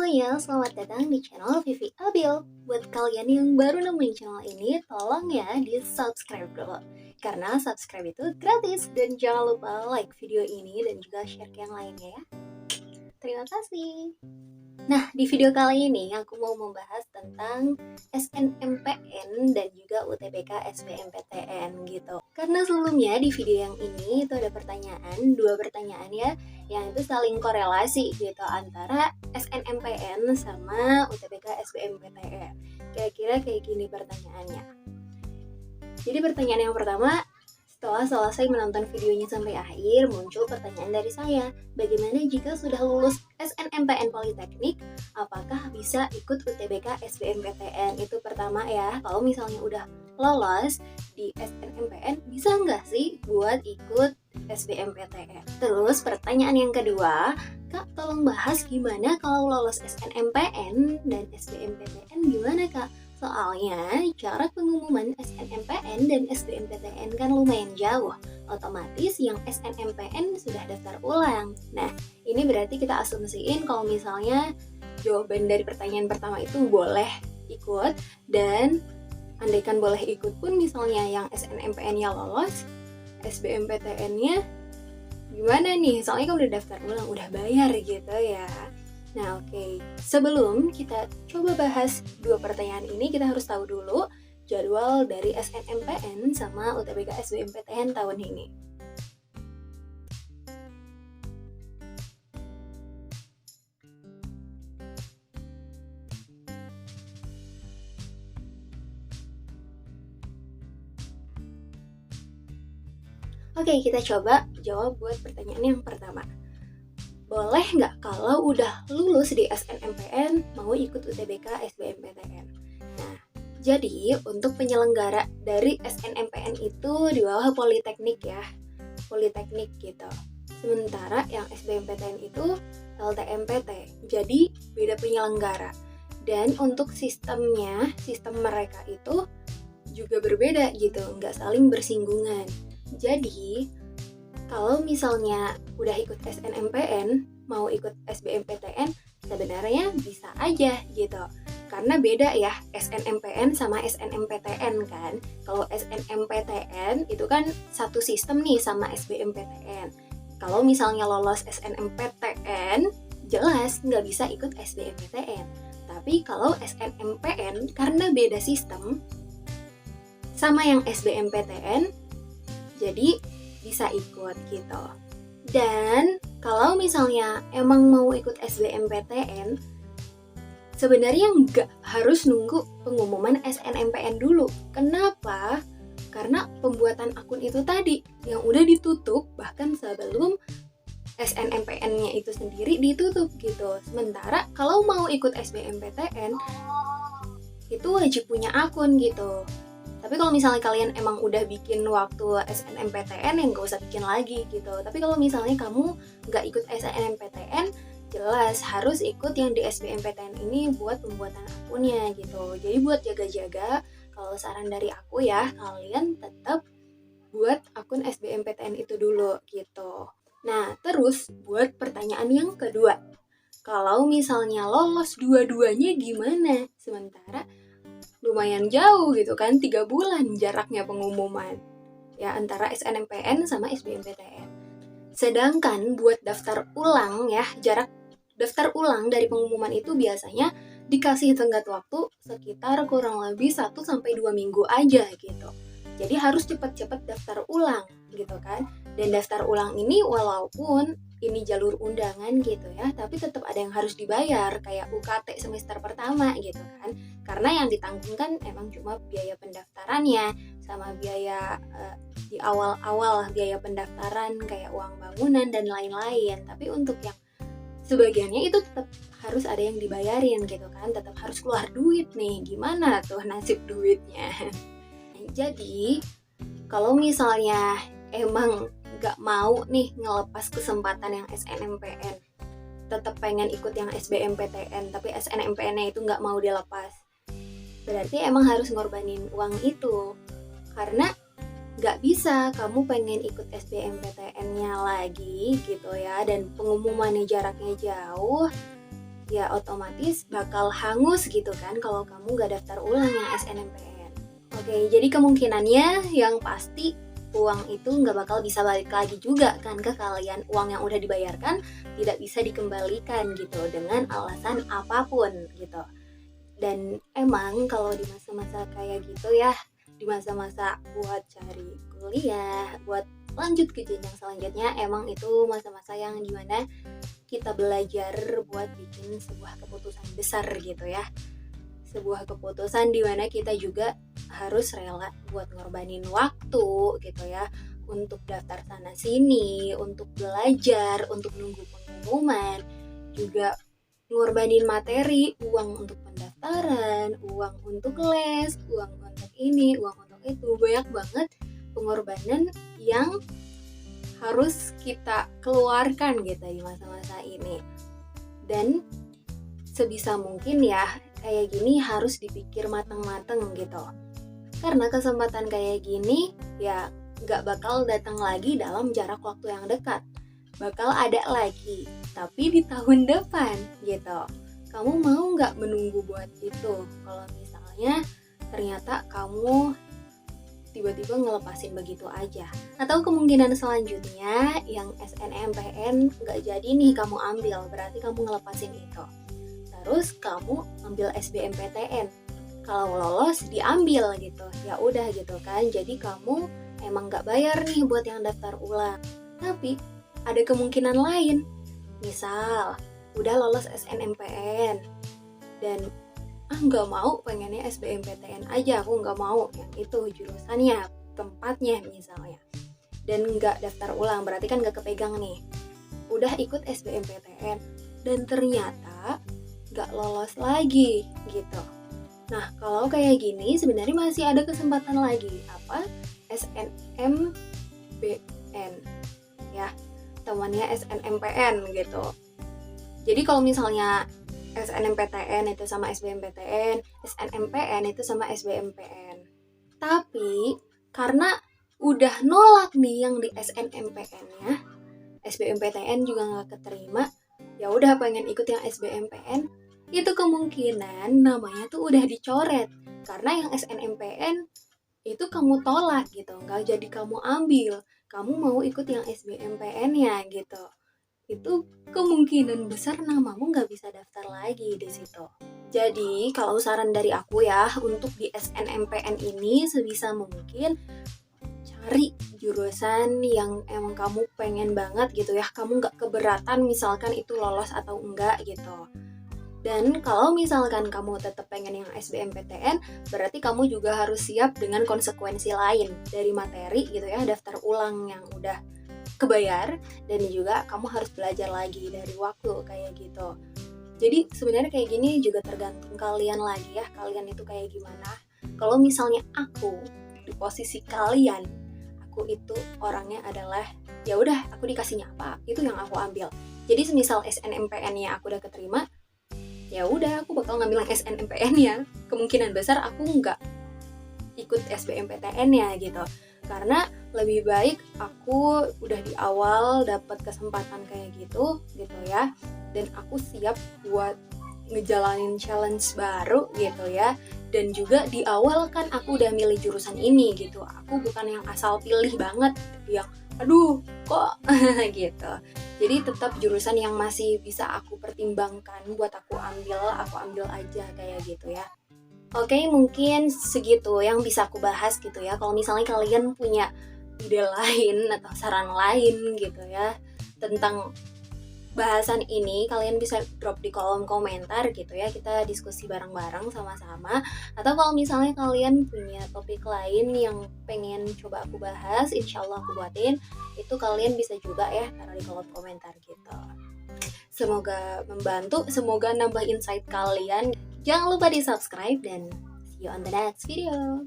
semuanya, selamat datang di channel Vivi Abil. Buat kalian yang baru nemuin channel ini, tolong ya di-subscribe dulu. Karena subscribe itu gratis dan jangan lupa like video ini dan juga share ke yang lainnya ya. Terima kasih. Nah, di video kali ini aku mau membahas tentang SNMPN dan juga UTBK SBMPTN gitu. Karena sebelumnya di video yang ini itu ada dua pertanyaan ya, yang itu saling korelasi gitu antara SNMPN sama UTBK SBMPTN. Kira-kira kayak gini pertanyaannya. Jadi pertanyaan yang pertama, setelah selesai menonton videonya sampai akhir, muncul pertanyaan dari saya. Bagaimana jika sudah lulus SNMPN Politeknik, apakah bisa ikut UTBK SBMPTN? Itu pertama ya, kalau misalnya udah lolos di SNMPN, bisa nggak sih buat ikut SBMPTN? Terus pertanyaan yang kedua, Kak, tolong bahas gimana kalau lolos SNMPN dan SBMPTN gimana Kak? Soalnya cara pengumuman SNMPN dan SBMPTN kan lumayan jauh. Otomatis yang SNMPN sudah daftar ulang. Nah, ini berarti kita asumsiin kalau misalnya jawaban dari pertanyaan pertama itu boleh ikut, dan andaikan boleh ikut pun misalnya yang SNMPN-nya lolos, SBMPTN-nya gimana nih? Soalnya kan udah daftar ulang, udah bayar gitu ya. Nah oke, sebelum kita coba bahas dua pertanyaan ini, kita harus tahu dulu jadwal dari SNMPN sama UTBK SBMPTN tahun ini. Oke, kita coba jawab buat pertanyaan yang pertama. Boleh nggak kalau udah lulus di SNMPN mau ikut UTBK SBMPTN? Nah, jadi untuk penyelenggara dari SNMPN itu di bawah Politeknik ya, Politeknik gitu. Sementara yang SBMPTN itu LTMPT, jadi beda penyelenggara. Dan untuk sistem mereka itu juga berbeda gitu, nggak saling bersinggungan. Jadi kalau misalnya udah ikut SNMPN, mau ikut SBMPTN, sebenarnya bisa aja gitu. Karena beda ya, SNMPN sama SNMPTN kan. Kalau SNMPTN itu kan satu sistem nih sama SBMPTN. Kalau misalnya lolos SNMPTN, jelas nggak bisa ikut SBMPTN. Tapi kalau SNMPN, karena beda sistem sama yang SBMPTN, jadi bisa ikut gitu. Dan kalau misalnya emang mau ikut SBMPTN, sebenarnya nggak harus nunggu pengumuman SNMPN dulu. Kenapa? Karena pembuatan akun itu tadi yang udah ditutup bahkan sebelum SNMPN-nya itu sendiri ditutup gitu. Sementara kalau mau ikut SBMPTN, itu wajib punya akun gitu. Tapi kalau misalnya kalian emang udah bikin waktu SNMPTN, ya nggak usah bikin lagi gitu. Tapi kalau misalnya kamu nggak ikut SNMPTN, jelas harus ikut yang di SBMPTN ini buat pembuatan akunnya gitu. Jadi buat jaga-jaga, kalau saran dari aku ya, kalian tetap buat akun SBMPTN itu dulu gitu. Nah, terus buat pertanyaan yang kedua. Kalau misalnya lolos dua-duanya gimana? Sementara lumayan jauh gitu kan, 3 bulan jaraknya pengumuman ya antara SNMPN sama SBMPTN. Sedangkan buat daftar ulang ya, jarak daftar ulang dari pengumuman itu biasanya dikasih tenggat waktu sekitar kurang lebih 1-2 minggu aja gitu. Jadi harus cepet-cepet daftar ulang gitu kan. Dan daftar ulang ini walaupun ini jalur undangan gitu ya, tapi tetap ada yang harus dibayar kayak UKT semester pertama gitu kan. Karena yang ditanggung kan emang cuma biaya pendaftarannya sama biaya di awal-awal biaya pendaftaran kayak uang bangunan dan lain-lain. Tapi untuk yang sebagiannya itu tetap harus ada yang dibayarin gitu kan, tetap harus keluar duit nih. Gimana tuh nasib duitnya? Jadi kalau misalnya emang gak mau nih ngelepas kesempatan yang SNMPN, tetap pengen ikut yang SBMPTN tapi SNMPN-nya itu gak mau dilepas, berarti emang harus ngorbanin uang itu. Karena gak bisa kamu pengen ikut SBMPTN-nya lagi gitu ya, dan pengumumannya jaraknya jauh, ya otomatis bakal hangus gitu kan kalau kamu nggak daftar ulang yang SNMPN. Oke, jadi kemungkinannya yang pasti uang itu nggak bakal bisa balik lagi juga kan ke kalian. Uang yang udah dibayarkan tidak bisa dikembalikan gitu dengan alasan apapun gitu. Dan emang kalau di masa-masa kayak gitu ya, di masa-masa buat cari kuliah, buat lanjut ke jenjang selanjutnya, emang itu masa-masa yang dimana kita belajar buat bikin sebuah keputusan besar gitu ya. Sebuah keputusan di mana kita juga harus rela buat ngorbanin waktu gitu ya, untuk daftar sana sini, untuk belajar, untuk nunggu pengumuman, juga ngorbanin materi, uang untuk pendaftaran, uang untuk les, uang untuk ini, uang untuk itu. Banyak banget pengorbanan yang harus kita keluarkan gitu di masa-masa ini. Dan sebisa mungkin ya kayak gini harus dipikir mateng-mateng gitu. Karena kesempatan kayak gini ya gak bakal datang lagi dalam jarak waktu yang dekat. Bakal ada lagi, tapi di tahun depan gitu. Kamu mau gak menunggu buat itu? Kalau misalnya ternyata kamu tiba-tiba ngelepasin begitu aja. Atau kemungkinan selanjutnya yang SNMPN gak jadi nih kamu ambil, berarti kamu ngelepasin itu. Terus kamu ambil SBMPTN. Kalau lolos diambil gitu. Ya udah gitu kan. Jadi kamu emang gak bayar nih buat yang daftar ulang. Tapi ada kemungkinan lain. Misal udah lolos SNMPN dan gak mau, pengennya SBMPTN aja, aku gak mau yang itu jurusannya, tempatnya misalnya, dan gak daftar ulang, berarti kan gak kepegang nih. Udah ikut SBMPTN dan ternyata gak lolos lagi gitu. Nah kalau kayak gini sebenarnya masih ada kesempatan lagi, apa? SNMBN ya, temannya SNMPN gitu. Jadi kalau misalnya SNMPTN itu sama SBMPTN, SNMPN itu sama SBMPN. Tapi karena udah nolak nih yang di SNMPN-nya, SBMPTN juga nggak keterima, ya udah pengen ikut yang SBMPN, itu kemungkinan namanya tuh udah dicoret karena yang SNMPN itu kamu tolak gitu, nggak jadi kamu ambil, kamu mau ikut yang SBMPN-nya gitu. Itu kemungkinan besar namamu nggak bisa daftar lagi di situ. Jadi kalau saran dari aku ya, untuk di SNMPN ini sebisa mungkin cari jurusan yang emang kamu pengen banget gitu ya, kamu nggak keberatan misalkan itu lolos atau enggak gitu. Dan kalau misalkan kamu tetap pengen yang SBMPTN, berarti kamu juga harus siap dengan konsekuensi lain dari materi gitu ya, daftar ulang yang udah kebayar, dan juga kamu harus belajar lagi dari waktu kayak gitu. Jadi sebenarnya kayak gini juga tergantung kalian lagi ya, kalian itu kayak gimana. Kalau misalnya aku di posisi kalian, aku itu orangnya adalah ya udah aku dikasihnya apa itu yang aku ambil. Jadi semisal SNMPN-nya aku udah keterima, ya udah aku bakal ngambil yang SNMPN-nya. Kemungkinan besar aku nggak ikut SBMPTN-nya gitu. Karena lebih baik aku udah di awal dapat kesempatan kayak gitu ya, dan aku siap buat ngejalanin challenge baru gitu ya. Dan juga di awal kan aku udah milih jurusan ini gitu, aku bukan yang asal pilih banget yang aduh kok gitu. Jadi tetap jurusan yang masih bisa aku pertimbangkan buat aku ambil aja kayak gitu ya. Oke, mungkin segitu yang bisa aku bahas gitu ya. Kalau misalnya kalian punya ide lain atau saran lain gitu ya tentang bahasan ini, kalian bisa drop di kolom komentar gitu ya. Kita diskusi bareng-bareng sama-sama. Atau kalau misalnya kalian punya topik lain yang pengen coba aku bahas, insya Allah aku buatin. Itu kalian bisa juga ya taruh di kolom komentar gitu. Semoga membantu, semoga nambah insight kalian. Jangan lupa di subscribe dan see you on the next video.